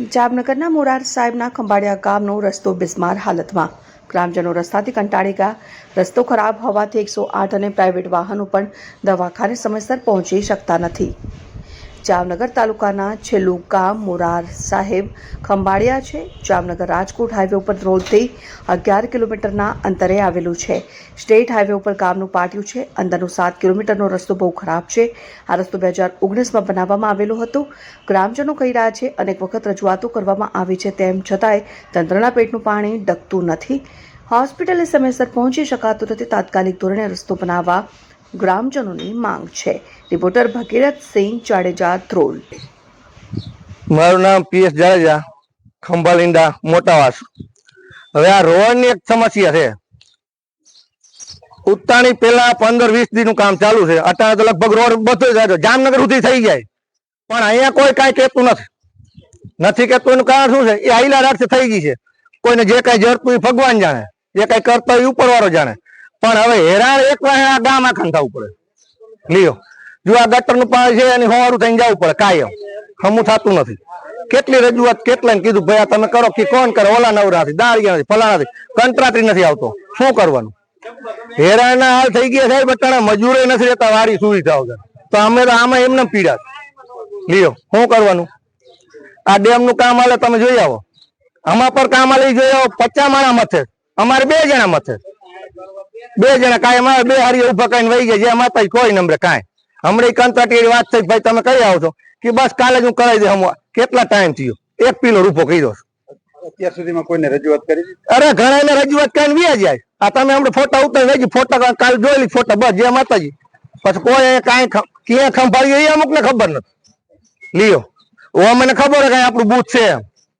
જામનગરના મોરાર સાહેબના ખંભાળિયા ગામનો રસ્તો બિસ્માર હાલતમાં. ગ્રામજનો રસ્તાથી કંટાળી ગયા. રસ્તો ખરાબ હોવાથી 108 અને પ્રાઇવેટ વાહનો પણ દવાખાને સમયસર પહોંચી શકતા નથી. જામનગર તાલુકાના છેલ્લું ગામ મોરાર સાહેબ ખંભાળિયા છે. જામનગર રાજકોટ હાઈવે ઉપર રોડથી 11 કિલોમીટરના અંતરે આવેલું છે. સ્ટેટ હાઈવે ઉપર ગામનું પાટિયું છે. અંદરનો 7 કિલોમીટરનો રસ્તો બહુ ખરાબ છે. આ રસ્તો 2019માં બનાવવામાં આવેલો હતો. ગ્રામજનો કહી રહ્યા છે, અનેક વખત રજૂઆતો કરવામાં આવી છે, તેમ છતાંય તંત્રના પેટનું પાણી ડગતું નથી. હોસ્પિટલે સમયસર પહોંચી શકાતું નથી. તાત્કાલિક ધોરણે રસ્તો બનાવવા ગ્રામજનોની માંગ છે. રિપોર્ટર ભગીરથસિંહ જાડેજા, ધ્રોલ. મારું નામ પીએસ જાડેજા, ખંભાલિંડા મોટાવાસ. હવે આ રોડની એક સમસ્યા છે. ઉત્તાણી પેલા 15-20 દિનનું કામ ચાલુ છે. અત્યારે તો લગભગ રોડ બધો જાય જામનગર સુધી થઈ જાય, પણ અહીંયા કોઈ કાંઈ કહેતું નથી કહેતું. એનું કારણ શું છે? એ આઈલા રાત થઈ ગઈ છે. કોઈને જે કાંઈ જરતું એ ભગવાન જાણે, જે કાંઈ કરતા એ ઉપરવાળો જાણે. પણ હવે હેરાન એક વાર આ ગામ આખા થવું પડે. લ્યો, જો આ ગટરનું પાણી છે એની હોવારું થઈને જવું પડે કાયમ. હમું થતું નથી. કેટલી રજૂઆત કેટલાને કીધું, ભાઈ તમે કરો કે કોણ કરે? ઓલા નવરા નથી, દાળિયા નથી, ફલાણા નથી, કંટ્રાટી નથી આવતો. શું કરવાનું? હેરાના હાલ થઈ ગયા સાહેબ. બટાણા મજૂરો નથી રહેતા વારી સુવિધાઓ. તો અમે તો આમાં એમને પીડા. લ્યો, શું કરવાનું? આ ડેમ નું કામ હાલે, તમે જોઈ આવો. આમાં પર કામ હાલે જોઈ આવો. 50 માણા મથે, અમારે 2 જણા મથે. 2 જણા કાંઈ અમારે 2 હારી ઉભા કઈને વહી ગયા. જે માતા કોઈ નંબરે કાંઈ હમણાં કંટ્રાટી વાત થઈ, ભાઈ તમે કઈ આવો છો કે બસ કાલે જ હું કરાવી દે. હમ કેટલા ટાઈમ થયો? 1 કિલો રૂપો કર્યો. અત્યાર સુધીમાં કોઈને રજૂઆત કરી? અરે ઘણા રજૂઆત કરીને વ્યા જાય. આ તમે હમણાં ફોટા ઉતારી લઈ ફોટા કાલે જોયેલી ફોટા બસ જે માતાજી. પછી કોઈ કાંઈ ક્યાં ખંભાળીએ એ અમુક ને ખબર નથી. લ્યો, ઓ મને ખબર કઈ આપણું બૂથ છે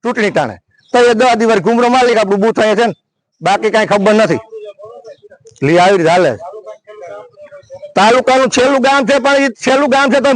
ચૂંટણી ટાણે, તો એ 10 દિવસ ઘુમરો માલિક આપણું બૂથ અહીંયા છે ને, બાકી કઈ ખબર નથી. લી આવી રીતે હાલે. તાલુકાનું છેલ્લું ગામ છે, પણ એ છેલ્લું ગામ છે તો